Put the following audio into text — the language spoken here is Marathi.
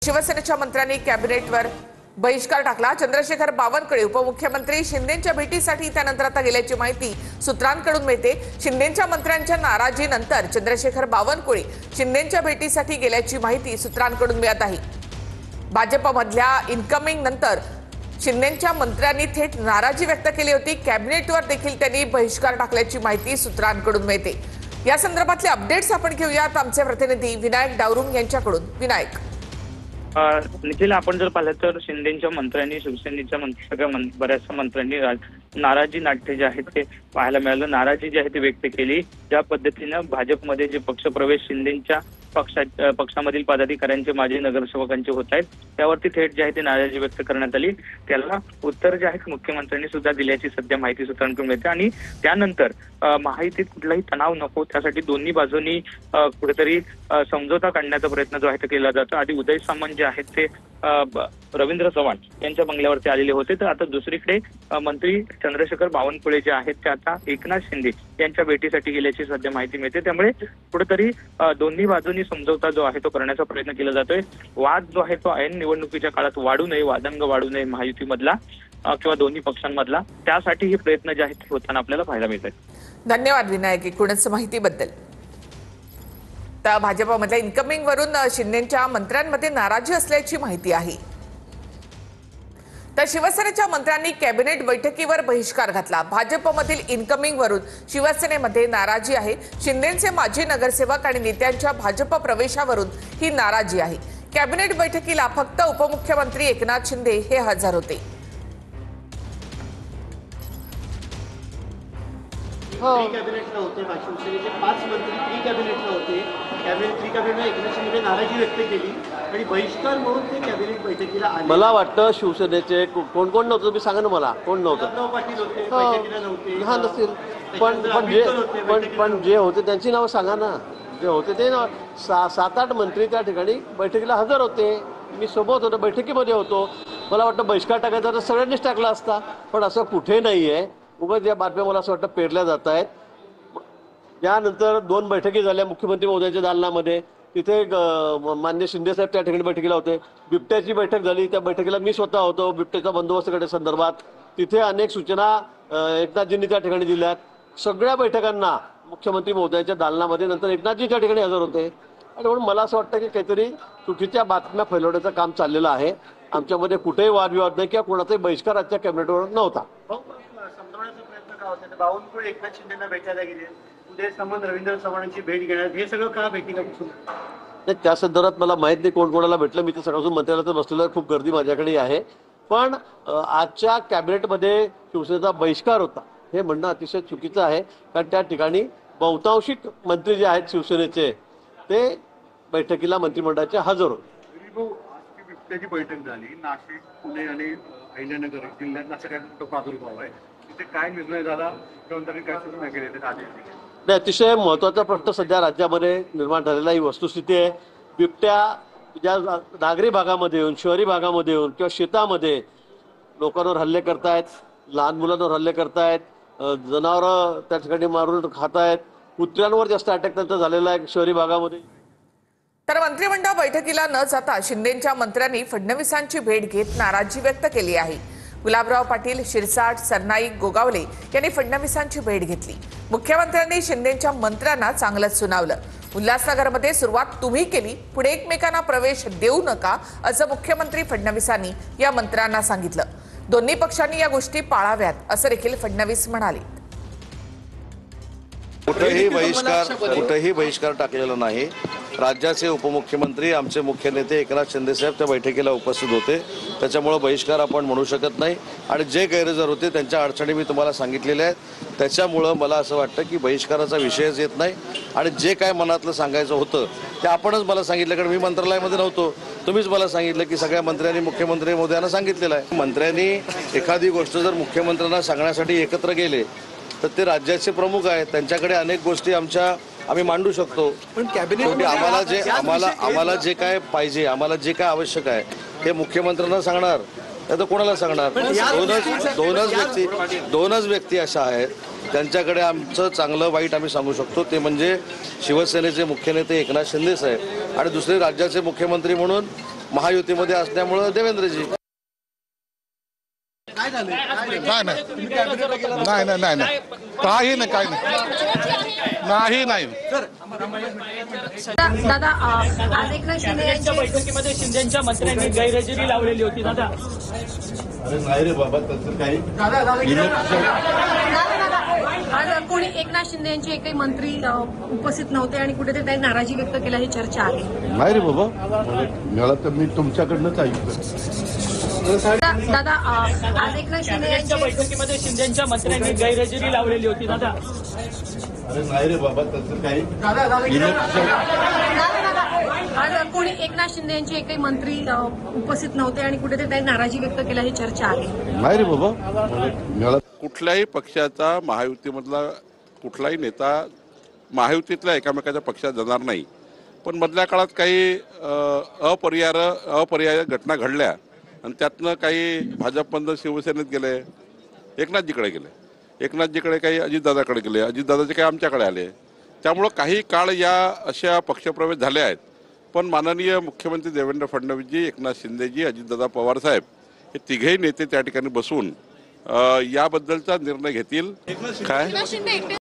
शिवसेनेच्या मंत्र्यांनी कॅबिनेटवर बहिष्कार टाकला। चंद्रशेखर बावनकुळे उपमुख्यमंत्री शिंदेंच्या भेटीसाठी त्यानंतर आता गेल्याची माहिती सूत्रांकडून मिळते। शिंदेंच्या मंत्र्यांच्या नाराजीनंतर चंद्रशेखर बावनकुळे शिंदेंच्या भेटीसाठी गेल्याची माहिती सूत्रांकडून मिळत आहे। भाजपमधल्या इनकमिंग नंतर शिंदेंच्या मंत्र्यांनी थेट नाराजी व्यक्त केली होती। कॅबिनेटवर देखील त्यांनी बहिष्कार टाकल्याची माहिती सूत्रांकडून मिळते। या संदर्भातले अपडेट्स आपण घेऊयात आमचे प्रतिनिधी विनायक डावरुंग यांच्याकडून। विनायक, निखिल, आपण जर पाहिलं तर शिंदेच्या मंत्र्यांनी शिवसेनेच्या बऱ्याचशा मंत्र्यांनी नाराजी नाट्य जे आहे ते पाहायला मिळालं। नाराजी जी आहे ती व्यक्त केली। ज्या पद्धतीनं भाजपमध्ये जे पक्षप्रवेश शिंदेच्या पक्षामधील पदाधिकाऱ्यांचे माजी नगरसेवकांचे होत आहेत त्यावरती थेट जे आहे ते नाराजी व्यक्त करण्यात आली। त्याला उत्तर जे आहे मुख्यमंत्र्यांनी सुद्धा दिल्याची सध्या माहिती सूत्रांकडून मिळते। आणि त्यानंतर महायुतीत कुठलाही तणाव नको त्यासाठी दोन्ही बाजूंनी कुठेतरी समझोता काढण्याचा प्रयत्न जो आहे तो केला जातो। आधी उदय सामंत जे आहेत ते रवींद्र चव्हाण यांच्या बंगल्यावरती आलेले होते, तर आता दुसरीकडे मंत्री चंद्रशेखर बावनकुळे जे आहेत ते आता एकनाथ शिंदे यांच्या भेटीसाठी गेल्याची सध्या माहिती मिळते। त्यामुळे कुठेतरी दोन्ही बाजूंनी समझोता जो आहे तो करण्याचा प्रयत्न केला जातोय। वाद जो आहे तो ऐन निवडणुकीच्या काळात वाढू नये, वादंग वाढू नये महायुतीमधला किंवा दोन्ही पक्षांमधला, त्यासाठी हे प्रयत्न जे आहेत होताना आपल्याला पाहायला मिळतात। धन्यवाद विनायक एकूणच माहितीबद्दल। तर भाजपमधल्या इनकमिंग वरून शिंदेच्या मंत्र्यांमध्ये नाराजी असल्याची माहिती आहे। तर शिवसेनेच्या मंत्र्यांनी कॅबिनेट बैठकीवर बहिष्कार घातला। भाजपमधील इनकमिंग वरून शिवसेनेमध्ये नाराजी आहे। शिंदेचे माजी नगरसेवक आणि नेत्यांच्या भाजप प्रवेशावरून ही नाराजी आहे। कॅबिनेट बैठकीला फक्त उपमुख्यमंत्री एकनाथ शिंदे हे हजर होते। कॅबिनेटला होते, शिवसेनेचे 5 मंत्री प्री कॅबिनेटला होते। प्री कॅबिनेटला एकनाथ शिंदे नाराजी व्यक्त केली आणि बहिष्कार म्हणून ते कॅबिनेट बैठकीला आले। मला वाटतं शिवसेनेचे कोण कोण नव्हतं, तुम्ही सांगा ना मला, कोण नव्हतं? पाटील होते, बैठकीला नव्हते। हा, नसतील, पण जे होते त्यांची नावं सांगा ना। जे होते ते 7-8 मंत्री त्या ठिकाणी बैठकीला हजर होते। मी सोबत होतो, बैठकीमध्ये होतो। मला वाटतं बहिष्कार टाकायचा तर सगळ्यांनीच टाकला असता, पण असं कुठे नाहीये। उगाच या बातम्या मला असं वाटतं पेरल्या जात आहेत। यानंतर 2 बैठकी झाल्या मुख्यमंत्री महोदयांच्या दालनामध्ये, तिथे मान्य शिंदे साहेब त्या ठिकाणी बैठकीला होते। बिबट्याची बैठक झाली, त्या बैठकीला मी स्वतः होतो बिबट्याचा बंदोबस्त संदर्भात। तिथे अनेक सूचना एकनाथजींनी त्या ठिकाणी दिल्यात। सगळ्या बैठकांना मुख्यमंत्री महोदयांच्या दालनामध्ये नंतर एकनाथजी त्या ठिकाणी हजर होते। आणि म्हणून मला असं वाटतं की काहीतरी चुकीच्या बातम्या फैलवण्याचं काम चाललेलं आहे। आमच्यामध्ये कुठेही वादविवाद नाही किंवा कोणाचाही बहिष्कार आजच्या कॅबिनेटवर नव्हता। समजवण्याचा प्रयत्न का होता? बावनकुळे एकनाथ शिंदेना भेटायला गेले, उदय सामंत रवींद्र चव्हाणांची भेट घेण्यात, हे सगळं का भेटीला नाही, त्या संदर्भात मला माहित नाही कोण कोणाला भेटलं। मी तर सकाळपासून मंत्र्यालयात बसलेलं, खूप गर्दी माझ्याकडे आहे। पण आजच्या कॅबिनेटमध्ये शिवसेनेचा बहिष्कार होता हे म्हणणं अतिशय चुकीचं आहे, कारण त्या ठिकाणी बहुतांशी मंत्री जे आहेत शिवसेनेचे ते बैठकीला मंत्रिमंडळाचे हजर होते। बिबट्याची बैठक झाली, नाशिक, पुणे आणि अहिल्यानगर जिल्ह्यातला सगळ्यात मोठा प्रादुर्भाव आहे, तिथे काय निर्णय झाला, मुख्यमंत्र्यांनी काय सूचना केल्या ते आदेश दिले? नाही, अतिशय महत्त्वाचा प्रश्न सध्या राज्यामध्ये निर्माण झालेला ही वस्तुस्थिती आहे। बिबट्या ज्या नागरी भागामध्ये येऊन, शहरी भागामध्ये येऊन किंवा शेतामध्ये लोकांवर हल्ले करतायत, लहान मुलांवर हल्ले करतायत, जनावरं त्या ठिकाणी मारून खातायत, कुत्र्यांवर जास्त अटॅक त्यांचा झालेला आहे शहरी भागामध्ये। तर मंत्रिमंडळ बैठकीला न जाता शिंदेच्या मंत्र्यांनी फडणवीसांची भेट घेत नाराजी व्यक्त केली आहे। गुलाबराव पाटील, शिरसाट, सरनाईक, गोगावले यांनी फडणवीसांची भेट घेतली। मुख्यमंत्र्यांनी शिंदेच्या मंत्र्यांना चांगलंच सुनावलं। उल्हासनगरमध्ये सुरुवात तुम्ही केली, पुढे एकमेकांना प्रवेश देऊ नका असं मुख्यमंत्री फडणवीसांनी या मंत्र्यांना सांगितलं। दोन्ही पक्षांनी या गोष्टी पाळाव्यात असं देखील फडणवीस म्हणाले। कुठेही बहिष्कार टाकलेला नाही। राज्याचे उपमुख्यमंत्री आमचे मुख्य नेते एकनाथ शिंदे साहेब त्या बैठकीला उपस्थित होते, त्याच्यामुळे बहिष्कार आपण म्हणू शकत नाही। आणि जे गैरहजर होते त्यांच्या अडचणी मी तुम्हाला सांगितलेल्या आहेत, त्याच्यामुळं मला असं वाटतं की बहिष्काराचा विषयच येत नाही। आणि जे काय मनातलं सांगायचं होतं ते आपणच मला सांगितलं, कारण मी मंत्रालयामध्ये नव्हतो। तुम्हीच मला सांगितलं की सगळ्या मंत्र्यांनी मुख्यमंत्री महोदयांना सांगितलेलं आहे। मंत्र्यांनी एखादी गोष्ट जर मुख्यमंत्र्यांना सांगण्यासाठी एकत्र गेले तर ते राज्याचे प्रमुख आहेत, त्यांच्याकडे अनेक गोष्टी आम्ही मांडू शकतो। पण कॅबिनेट आम्हाला जे काय पाहिजे, आम्हाला जे काय आवश्यक आहे हे मुख्यमंत्र्यांना सांगणार, तर कोणाला सांगणार? दोनच व्यक्ती अशा आहेत त्यांच्याकडे आमचं चांगलं वाईट आम्ही सांगू शकतो, ते म्हणजे शिवसेनेचे मुख्य नेते एकनाथ शिंदे साहेब आणि दुसरे राज्याचे मुख्यमंत्री म्हणून महायुतीमध्ये असल्यामुळं देवेंद्रजी. नाही नाही काही नाही काही नाही नाही. दादा आज एकनाथ शिंदे यांच्या बैठकीमध्ये शिंदेच्या मंत्र्यांनी गैरहजेरी लावलेली होती. दादा नाही रे बाबा तसं काही. आज कोणी एकनाथ शिंदे यांचे एकही मंत्री उपस्थित नव्हते आणि कुठेतरी त्यांनी नाराजी व्यक्त केला, ही चर्चा आहे. नाही रे बाबा मला तर मी तुमच्याकडनंच ऐकतो. दादा आज एकनाथ शिंदे यांच्या बैठकीमध्ये शिंदेच्या मंत्र्यांनी गैरहजेरी लावलेली होती. दादा नाही रे बाबा तसं काही. आज कोणी एकनाथ शिंदे यांचे एकही मंत्री उपस्थित नव्हते आणि कुठेतरी त्यांनी नाराजी व्यक्त केला, ही चर्चा आहे. नाही रे बाबा मला कुठल्याही पक्षाचा महायुतीमधला कुठलाही नेता महायुतीतल्या एकामेकाच्या पक्षात जाणार नाही. पण मधल्या काळात काही अपरिहार्य घटना घडल्या आणि त्यातनं काही भाजपमधनं शिवसेनेत गेले, एकनाथजीकडे गेले, एकनाथजीकडे काही अजितदादाकडे गेले, अजितदादाचे काही आमच्याकडे आले. त्यामुळं काही काळ या अशा पक्षप्रवेश झाले आहेत. पण माननीय मुख्यमंत्री देवेंद्र फडणवीसजी, एकनाथ शिंदेजी, अजितदादा पवारसाहेब हे तिघेही नेते त्या ठिकाणी बसून याबद्दलचा निर्णय घेतील. काय